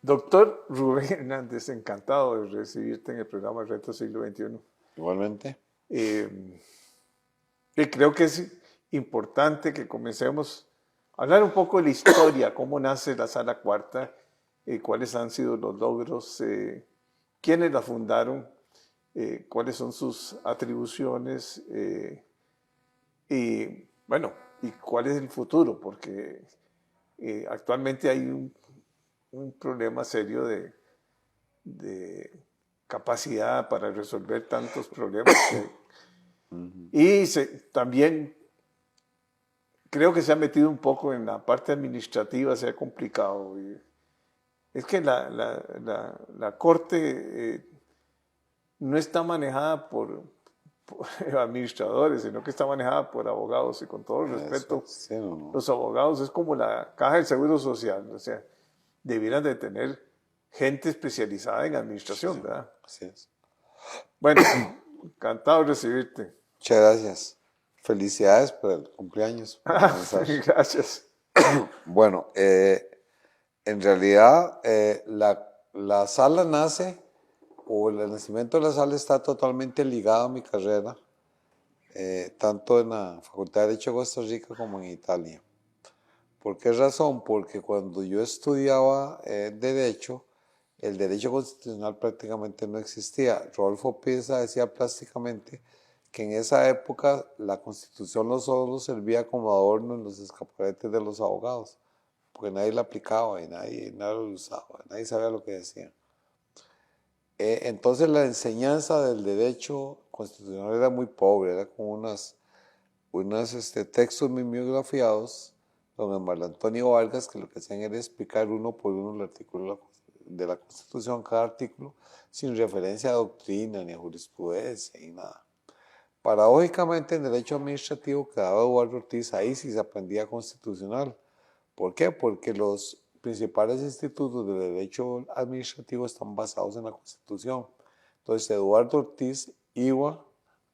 Doctor Rubén Hernández, encantado de recibirte en el programa Reto Siglo XXI. Igualmente. Eh, y creo que es importante que comencemos a hablar un poco de la historia, cómo nace la Sala Cuarta, cuáles han sido los logros, quiénes la fundaron, cuáles son sus atribuciones y, bueno, y cuál es el futuro, porque actualmente hay un problema serio de capacidad para resolver tantos problemas que hay. Ujú. Y también creo que se ha metido un poco en la parte administrativa, se ha complicado. Es que la corte no está manejada por administradores, sino que está manejada por abogados y con todo el Eso es, respeto, sí, no, no. los abogados es como la caja del Seguro Social, o sea, debieran de tener gente especializada en Sí, administración, ¿verdad? así es. Bueno, encantado de recibirte. Muchas gracias. Felicidades por el cumpleaños, para comenzar. Gracias. Bueno, en realidad la sala nace, o el nacimiento de la sala está totalmente ligado a mi carrera, tanto en la Facultad de Derecho de Costa Rica como en Italia. ¿Por qué razón? Porque cuando yo estudiaba Derecho, el derecho constitucional prácticamente no existía. Rodolfo Pisa decía plásticamente que en esa época la Constitución no solo servía como adorno en los escaparates de los abogados, porque nadie la aplicaba y nadie lo usaba, nadie sabía lo que decía. Entonces la enseñanza del derecho constitucional era muy pobre, era como unos textos mimeografiados, don Manuel Antonio Vargas, que lo que hacían era explicar uno por uno el artículo de la Constitución, cada artículo, sin referencia a doctrina ni a jurisprudencia ni nada. Paradójicamente, en derecho administrativo quedaba Eduardo Ortiz, ahí sí se aprendía constitucional. ¿Por qué? Porque los principales institutos de derecho administrativo están basados en la Constitución. Entonces, Eduardo Ortiz iba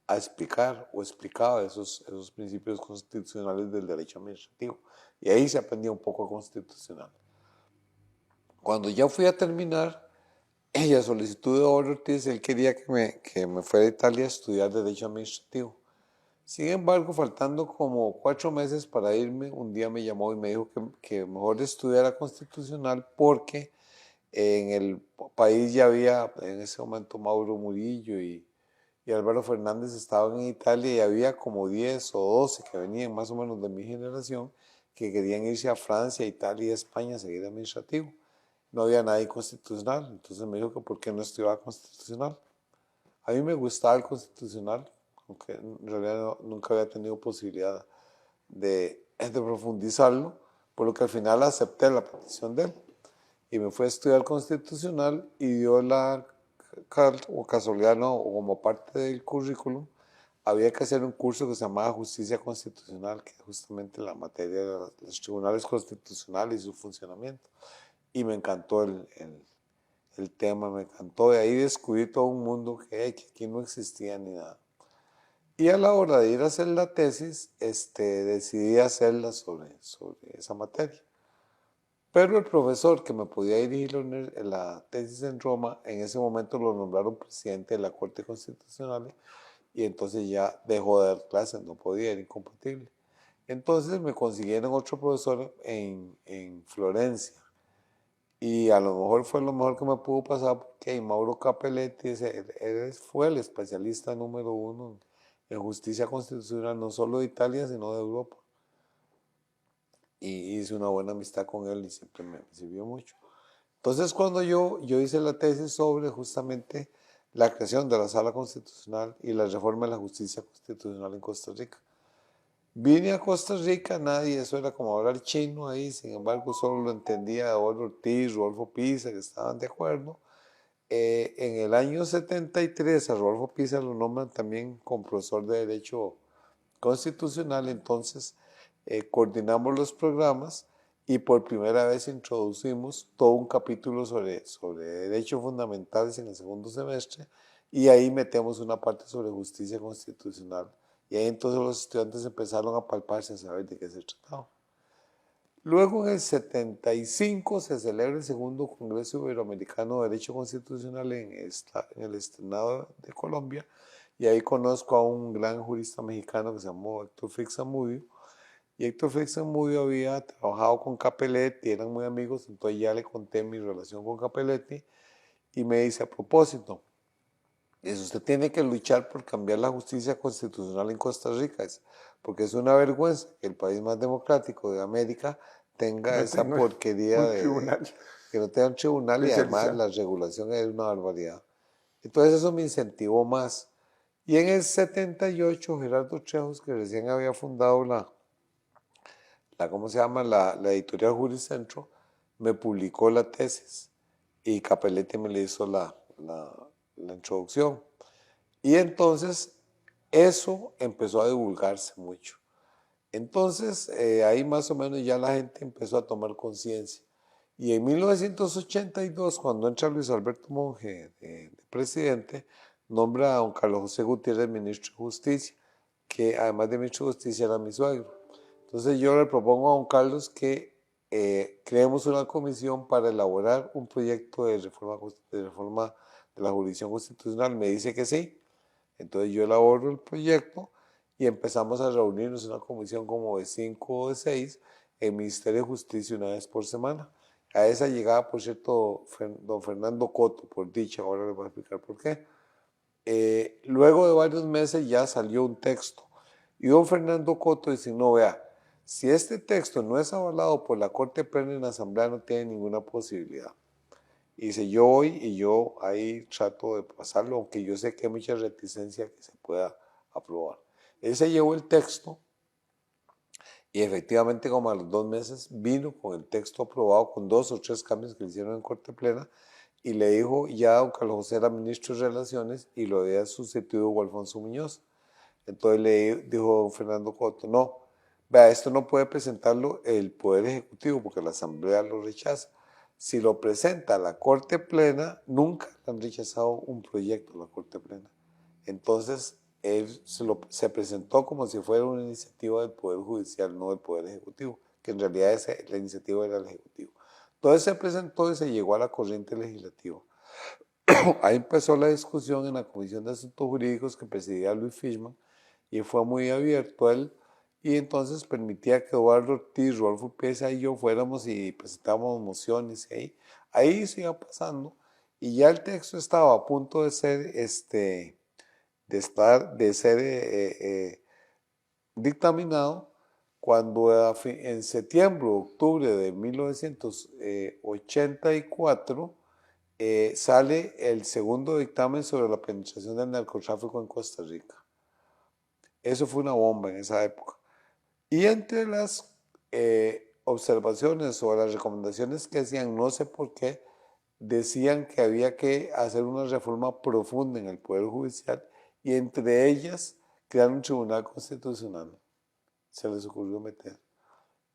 a explicar o explicaba esos principios constitucionales del derecho administrativo. Y ahí se aprendía un poco constitucional. Cuando ya fui a terminar, ella solicitud de Eduardo Ortiz, él quería que me fuera a Italia a estudiar derecho administrativo. Sin embargo, faltando como 4 meses para irme, un día me llamó y me dijo que mejor estudiara constitucional porque en el país ya había en ese momento Mauro Murillo y Álvaro Fernández estaban en Italia y había como 10 o 12 que venían más o menos de mi generación que querían irse a Francia, Italia y España a seguir administrativo. No había nadie constitucional, entonces me dijo que por qué no estudiaba constitucional. A mí me gustaba el constitucional, aunque en realidad nunca había tenido posibilidad de profundizarlo, por lo que al final acepté la petición de él y me fui a estudiar constitucional y dio la o casualidad, no, o como parte del currículum, había que hacer un curso que se llamaba Justicia Constitucional, que es justamente la materia de los tribunales constitucionales y su funcionamiento. Y me encantó el tema, me encantó. De ahí descubrí todo un mundo que aquí no existía ni nada. Y a la hora de ir a hacer la tesis, decidí hacerla sobre esa materia. Pero el profesor que me podía dirigir la tesis en Roma, en ese momento lo nombraron presidente de la Corte Constitucional y entonces ya dejó de dar clases, no podía, era incompatible. Entonces me consiguieron otro profesor en Florencia y a lo mejor fue lo mejor que me pudo pasar porque Mauro Capelletti fue el especialista número uno en justicia constitucional, no solo de Italia, sino de Europa. Y hice una buena amistad con él y siempre me sirvió mucho. Entonces, cuando yo hice la tesis sobre justamente la creación de la Sala Constitucional y la reforma de la justicia constitucional en Costa Rica, vine a Costa Rica, nadie, eso era como hablar chino ahí, sin embargo, solo lo entendía Eduardo Ortiz, Rodolfo Pisa, que estaban de acuerdo. En el año 73 a Rodolfo Pisa lo nombran también como profesor de Derecho Constitucional, entonces coordinamos los programas y por primera vez introducimos todo un capítulo sobre derechos fundamentales en el segundo semestre y ahí metemos una parte sobre justicia constitucional. Y ahí entonces los estudiantes empezaron a palparse, a saber de qué se trataba. Luego en el 75 se celebra el segundo Congreso Iberoamericano de Derecho Constitucional en el Estado de Colombia, y ahí conozco a un gran jurista mexicano que se llamó Héctor Félix Zamudio, y Héctor Félix Zamudio había trabajado con Capelletti, eran muy amigos, entonces ya le conté mi relación con Capelletti, y me dice, a propósito, usted tiene que luchar por cambiar la justicia constitucional en Costa Rica, porque es una vergüenza que el país más democrático de América tenga No esa tengo porquería un de tribunal que no tenga un tribunal, y además especializado. la regulación es una barbaridad. Entonces eso me incentivó más. Y en el 78, Gerardo Trejos, que recién había fundado ¿cómo se llama? La editorial Juricentro, me publicó la tesis y Capelletti me le hizo la introducción. Y entonces eso empezó a divulgarse mucho. Entonces ahí más o menos ya la gente empezó a tomar conciencia. Y en 1982, cuando entra Luis Alberto Monge de presidente, nombra a don Carlos José Gutiérrez ministro de Justicia, que además de ministro de Justicia era mi suegro. Entonces yo le propongo a don Carlos que creemos una comisión para elaborar un proyecto de reforma de la jurisdicción constitucional. Me dice que sí. Entonces yo elaboro el proyecto y empezamos a reunirnos en una comisión como de 5 o de 6 en el Ministerio de Justicia una vez por semana. A esa llegaba, por cierto, don Fernando Coto, por dicha, ahora les voy a explicar por qué. Luego de varios meses ya salió un texto y don Fernando Coto dice, no, vea, si este texto no es avalado por la Corte Plena en la Asamblea no tiene ninguna posibilidad. Y dice, yo voy y yo ahí trato de pasarlo, aunque yo sé que hay mucha reticencia que se pueda aprobar. Él se llevó el texto y efectivamente como a los 2 meses vino con el texto aprobado con 2 o 3 cambios que le hicieron en Corte Plena, y le dijo, ya don Carlos José era ministro de Relaciones y lo había sustituido Hugo Alfonso Muñoz. Entonces le dijo don Fernando Coto, no, vea, esto no puede presentarlo el Poder Ejecutivo porque la Asamblea lo rechaza. Si lo presenta la Corte Plena, nunca han rechazado un proyecto a la Corte Plena. Entonces, él se presentó como si fuera una iniciativa del Poder Judicial, no del Poder Ejecutivo, que en realidad la iniciativa era del Ejecutivo. Entonces se presentó y se llegó a la corriente legislativa. Ahí empezó la discusión en la Comisión de Asuntos Jurídicos que presidía Luis Fishman, y fue muy abierto él, y entonces permitía que Eduardo Ortiz, Rodolfo Pieza y yo fuéramos y presentábamos mociones, y ahí se iba pasando, y ya el texto estaba a punto de ser dictaminado, cuando en septiembre o octubre de 1984 sale el segundo dictamen sobre la penetración del narcotráfico en Costa Rica. Eso fue una bomba en esa época. Y entre las observaciones o las recomendaciones que hacían, no sé por qué, decían que había que hacer una reforma profunda en el Poder Judicial, y entre ellas crear un tribunal constitucional. Se les ocurrió meter.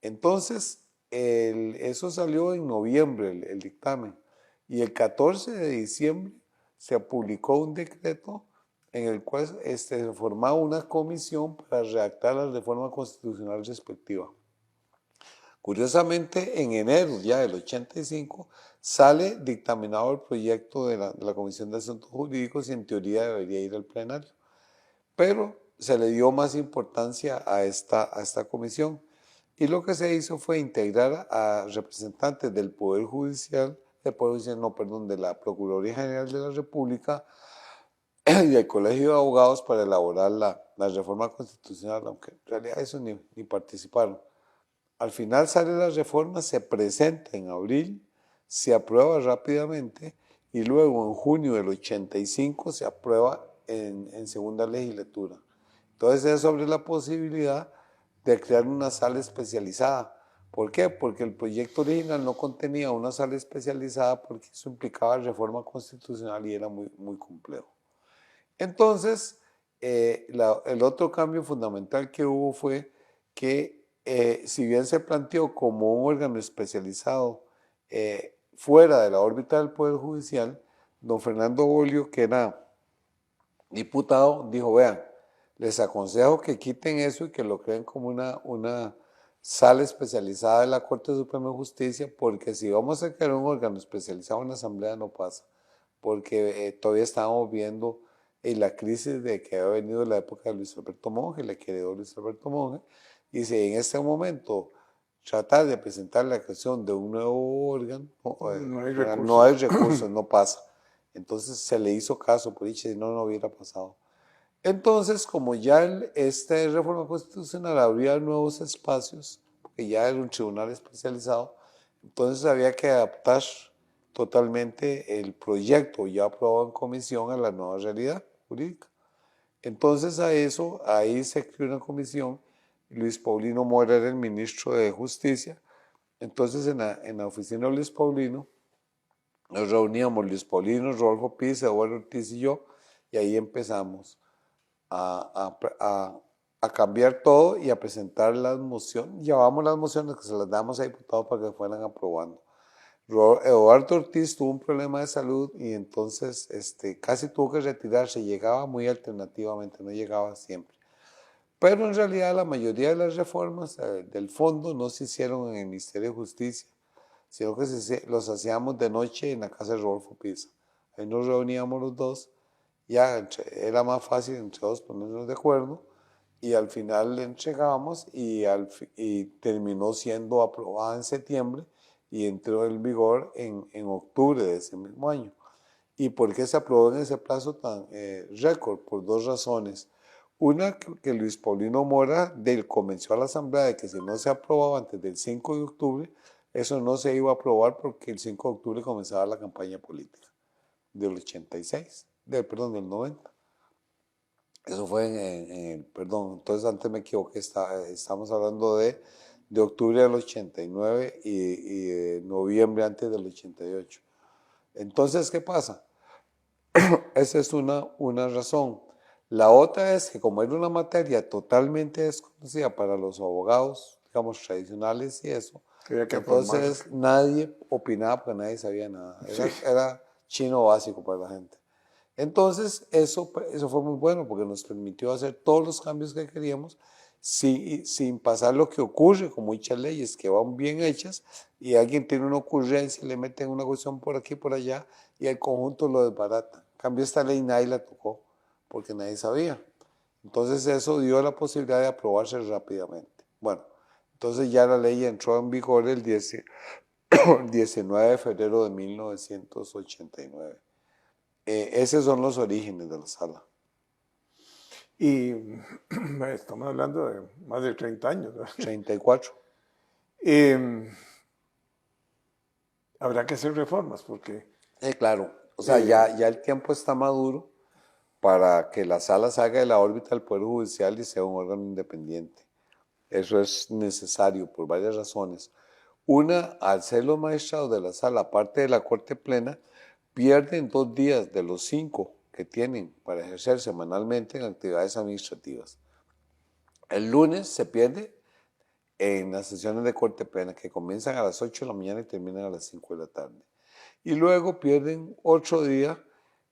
Entonces, eso salió en noviembre, el dictamen, y el 14 de diciembre se publicó un decreto en el cual se formaba una comisión para redactar la reforma constitucional respectiva. Curiosamente, en enero ya del 85 sale dictaminado el proyecto de la Comisión de Asuntos Jurídicos, y en teoría debería ir al plenario. Pero se le dio más importancia a esta comisión, y lo que se hizo fue integrar a representantes del Poder Judicial, de la Procuraduría General de la República y del Colegio de Abogados para elaborar la reforma constitucional, aunque en realidad eso ni participaron. Al final sale la reforma, se presenta en abril, se aprueba rápidamente, y luego en junio del 85 se aprueba en segunda legislatura. Entonces es sobre la posibilidad de crear una sala especializada. ¿Por qué? Porque el proyecto original no contenía una sala especializada, porque eso implicaba reforma constitucional y era muy, muy complejo. Entonces, el otro cambio fundamental que hubo fue que, si bien se planteó como un órgano especializado fuera de la órbita del Poder Judicial, don Fernando Bolio, que era diputado, dijo, vean, les aconsejo que quiten eso y que lo creen como una sala especializada de la Corte Suprema de Justicia, porque si vamos a crear un órgano especializado en la Asamblea no pasa, porque todavía estábamos viendo la crisis de que había venido la época de Luis Alberto Monge, la que heredó Luis Alberto Monge, y si en este momento tratar de presentar la creación de un nuevo órgano, No hay no hay recursos. recursos, no pasa. Entonces se le hizo caso, por dicho, si no, no hubiera pasado. Entonces, como ya esta reforma constitucional abría nuevos espacios, porque ya era un tribunal especializado, entonces había que adaptar totalmente el proyecto ya aprobado en comisión a la nueva realidad jurídica. Entonces a eso, ahí se creó una comisión, Luis Paulino Mora era el ministro de Justicia, entonces en la oficina de Luis Paulino nos reuníamos Luis Paulino, Rodolfo Piz, Eduardo Ortiz y yo, y ahí empezamos a cambiar todo y a presentar las mociones. Llevábamos las mociones que se las damos a diputados para que fueran aprobando. Eduardo Ortiz tuvo un problema de salud y entonces casi tuvo que retirarse. Llegaba muy alternativamente, no llegaba siempre. Pero en realidad la mayoría de las reformas del fondo no se hicieron en el Ministerio de Justicia, sino que los hacíamos de noche en la casa de Rodolfo Pisa. Ahí nos reuníamos los dos, ya era más fácil entre dos ponernos de acuerdo y al final le entregábamos y terminó siendo aprobada en septiembre y entró en vigor en octubre de ese mismo año. ¿Y por qué se aprobó en ese plazo tan récord? Por dos razones. Una, que Luis Paulino Mora convenció a la Asamblea de que si no se aprobaba antes del 5 de octubre, eso no se iba a aprobar porque el 5 de octubre comenzaba la campaña política del 86, perdón, del 90. Eso fue perdón, entonces antes me equivoqué, estamos hablando de octubre del 89 y de noviembre antes del 88. Entonces, ¿qué pasa? Esa es una razón. La otra es que como era una materia totalmente desconocida para los abogados, digamos, tradicionales y eso, Había que entonces formarse. nadie opinaba porque nadie sabía nada. Era chino básico para la gente. Entonces, eso fue muy bueno porque nos permitió hacer todos los cambios que queríamos sin pasar lo que ocurre con muchas leyes que van bien hechas y alguien tiene una ocurrencia y le meten una cuestión por aquí y por allá y el conjunto lo desbarata. En cambio, esta ley nadie la tocó porque nadie sabía. Entonces, eso dio la posibilidad de aprobarse rápidamente. Bueno, entonces ya la ley entró en vigor el 19 de febrero de 1989. Esos son los orígenes de la sala. Y estamos hablando de más de 30 años, ¿verdad? 34. Habrá que hacer reformas porque Claro, o sea, ya el tiempo está maduro para que la sala salga de la órbita del Poder Judicial y sea un órgano independiente. Eso es necesario por varias razones. Una, al ser los magistrados de la sala, aparte de la Corte Plena, pierden 2 días de los 5 que tienen para ejercer semanalmente en actividades administrativas. El lunes se pierde en las sesiones de Corte Plena que comienzan a las 8 de la mañana y terminan a las 5 de la tarde. Y luego pierden otro día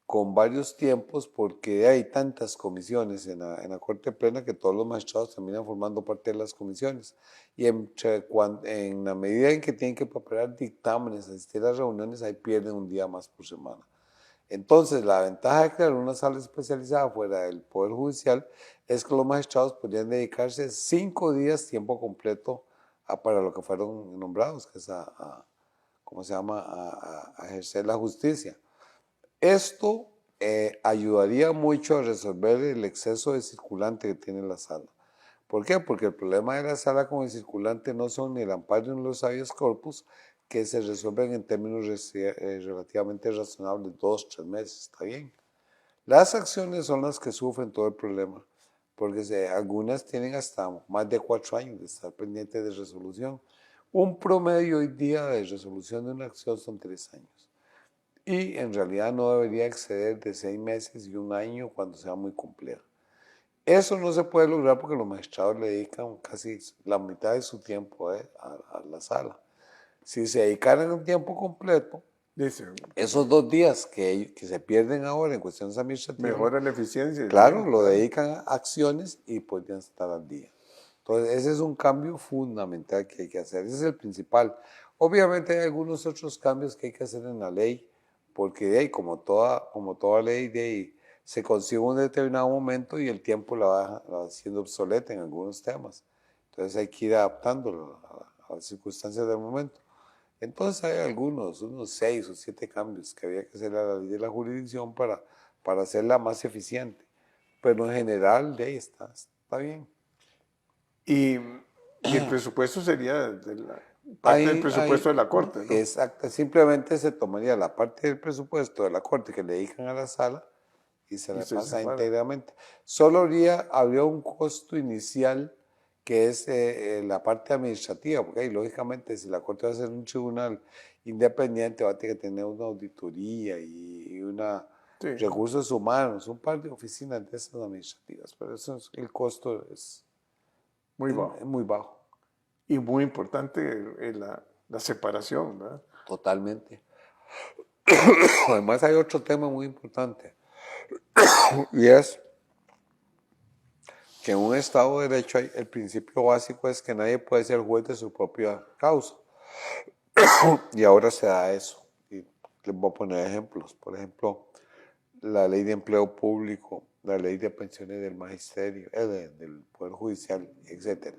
con varios tiempos porque hay tantas comisiones en la Corte Plena que todos los magistrados terminan formando parte de las comisiones. Y en la medida en que tienen que preparar dictámenes, asistir a reuniones, ahí pierden un día más por semana. Entonces, la ventaja de crear una sala especializada fuera del Poder Judicial es que los magistrados podrían dedicarse 5 días tiempo completo para lo que fueron nombrados, que es ¿cómo se llama?, a ejercer la justicia. Esto ayudaría mucho a resolver el exceso de circulante que tiene la sala. ¿Por qué? Porque el problema de la sala con el circulante no son ni el amparo ni los habeas corpus, que se resuelven en términos relativamente razonables, 2, 3 meses, está bien. Las acciones son las que sufren todo el problema, porque algunas tienen hasta más de 4 años de estar pendientes de resolución. Un promedio hoy día de resolución de una acción son 3 años. Y en realidad no debería exceder de 6 meses y 1 año cuando sea muy compleja. Eso no se puede lograr porque los magistrados le dedican casi la mitad de su tiempo a la sala. Si se dedicaran un tiempo completo, esos 2 días que se pierden ahora en cuestiones administrativas, mejora la eficiencia. claro, lo dedican a acciones y podrían estar al día. Entonces, ese es un cambio fundamental que hay que hacer. Ese es el principal. Obviamente hay algunos otros cambios que hay que hacer en la ley, porque como toda ley se consigue un determinado momento y el tiempo la va haciendo obsoleta en algunos temas. Entonces hay que ir adaptándolo a las circunstancias del momento. Entonces hay unos 6 o 7 cambios que había que hacer a la ley de la jurisdicción para hacerla más eficiente. Pero en general, de ahí está bien. Y, y el presupuesto sería parte del presupuesto de la Corte, ¿no? Exacto, simplemente se tomaría la parte del presupuesto de la Corte que le dedican a la sala y se Y la se pasa separa. íntegramente. Solo habría un costo inicial que es la parte administrativa, porque ahí, lógicamente si la Corte va a ser un tribunal independiente va a tener que tener una auditoría y Sí, recursos humanos, un par de oficinas de esas administrativas, pero el costo muy bajo. es muy bajo. Y muy importante la separación, ¿verdad? Totalmente. Además hay otro tema muy importante y es que en un Estado de Derecho el principio básico es que nadie puede ser juez de su propia causa. Y ahora se da eso. Y les voy a poner ejemplos. Por ejemplo, la ley de empleo público, la ley de pensiones del magisterio, del Poder Judicial, etc.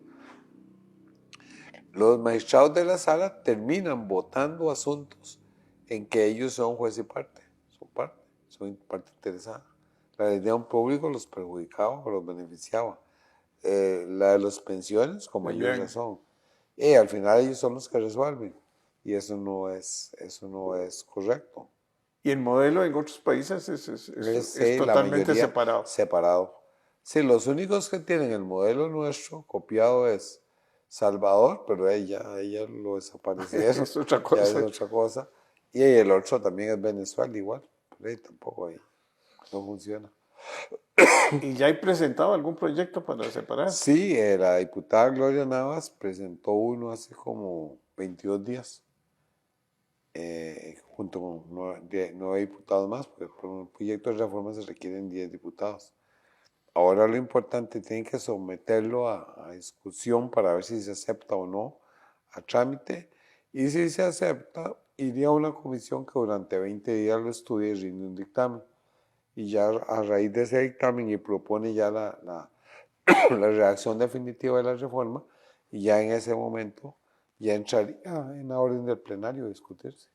Los magistrados de la sala terminan votando asuntos en que ellos son juez y parte, son parte interesada. La ley de un público los perjudicaba o los beneficiaba. La de las pensiones, con mayor También. razón. Y al final ellos son los que resuelven. Y eso no es correcto. Y el modelo en otros países es La totalmente mayoría separado. separado. Sí, los únicos que tienen el modelo nuestro copiado es Salvador, pero ella lo desaparecieron, Es otra ya es cosa. otra cosa. Y el otro también es Venezuela igual, pero ahí tampoco ahí no funciona. ¿Y ya hay presentado algún proyecto para separar? Sí, la diputada Gloria Navas presentó uno hace como 22 días, junto con 9 diputados más, porque por un proyecto de reforma se requieren 10 diputados. Ahora lo importante, tienen que someterlo a discusión para ver si se acepta o no a trámite. Y si se acepta, iría a una comisión que durante 20 días lo estudie y rinde un dictamen. Y ya a raíz de ese dictamen y propone ya la redacción definitiva de la reforma, y ya en ese momento ya entraría en la orden del plenario a discutirse.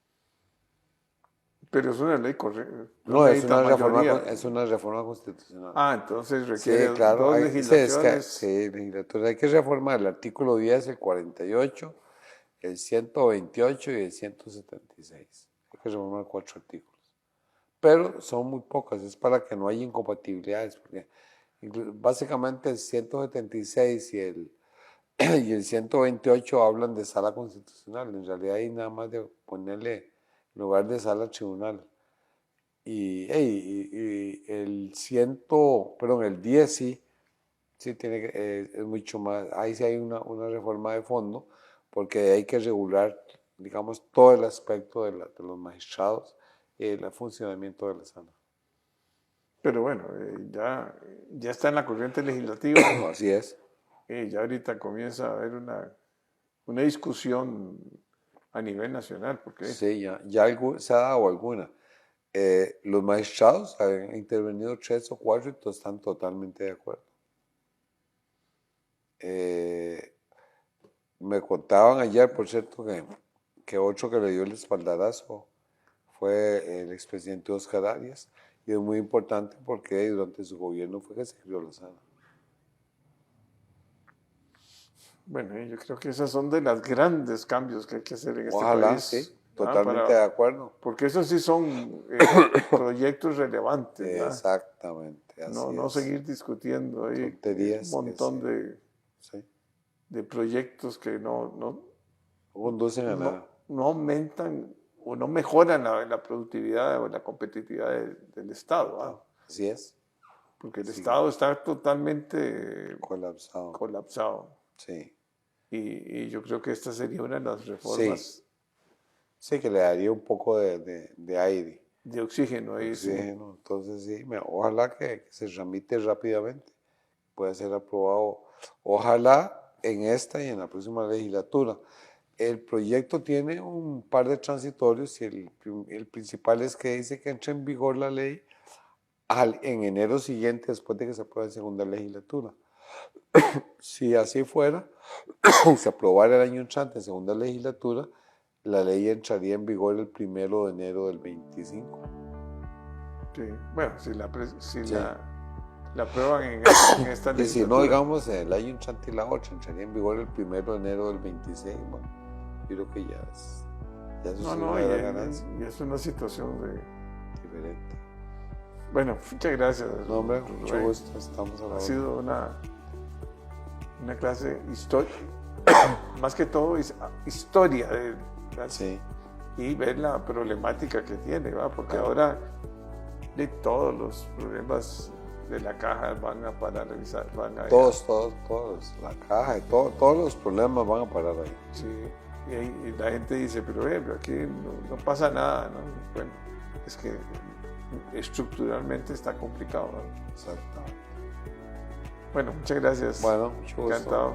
Pero es una ley correcta, no No, necesita mayoría. es una reforma constitucional. Ah, entonces Sí, requiere claro. dos Es que, legislaciones. sí, legislatura. Hay que reformar el artículo 10, el 48, el 128 y el 176. Hay que reformar 4 artículos. Pero son muy pocas, es para que no haya incompatibilidades. Porque básicamente el 176 y el 128 hablan de sala constitucional. En realidad hay nada más de ponerle en lugar de sala tribunal. Y el 10 sí es mucho más, ahí sí hay una reforma de fondo, porque hay que regular, digamos, todo el aspecto de los magistrados y el funcionamiento de la sala. Pero bueno, ya está en la corriente legislativa. Así es. Ya ahorita comienza a haber una discusión a nivel nacional, porque Sí, ya se ha dado alguna. Los magistrados han intervenido 3 o 4 y todos están totalmente de acuerdo. Me contaban ayer, por cierto, que otro que le dio el espaldarazo fue el expresidente Oscar Arias, y es muy importante porque durante su gobierno fue que se creó la sala. bueno, yo creo que esos son de los grandes cambios que hay que hacer en este Ojalá, país, sí, ¿verdad? totalmente de acuerdo. Porque esos sí son proyectos relevantes, ¿verdad? Exactamente, así No es. seguir discutiendo ahí un Tonterías que montón sí, de proyectos que no conducen a nada. no aumentan o no mejoran la productividad o la competitividad del Estado, ¿verdad? Así es, Porque el sí, Estado está totalmente colapsado. colapsado. Sí, Y yo creo que esta sería una de las sí, reformas sí, que le daría un poco de aire, de oxígeno de ahí, sí. oxígeno. Entonces, sí, ojalá que se tramite rápidamente, pueda ser aprobado. Ojalá en esta y en la próxima legislatura. El proyecto tiene un par de transitorios y el principal es que dice que entre en vigor la ley en enero siguiente después de que se apruebe en segunda legislatura. Si así fuera, se aprobara el año entrante en segunda legislatura, la ley entraría en vigor el 1 de enero del 25. Sí. Bueno, si Sí. la aprueban en esta legislatura. Y si no, digamos, el año entrante y la otra, entraría en vigor el 1 de enero del 26. Bueno, yo creo que ya eso No, sí no, una gran ganancia y es una situación diferente. Bueno, muchas gracias. No, hombre, mucho Rubén. gusto, estamos a la Ha hora. sido una clase histórica, más que todo historia Sí, y ver la problemática que tiene, ¿va? Porque ahora de todos los problemas de la caja van a parar a revisar, todos, la caja, todos los problemas van a parar ahí. Sí, y la gente dice, pero aquí no pasa nada, ¿no? Bueno, es que estructuralmente está complicado, ¿no? Exacto. Bueno, muchas gracias. Bueno, mucho gusto. Encantado.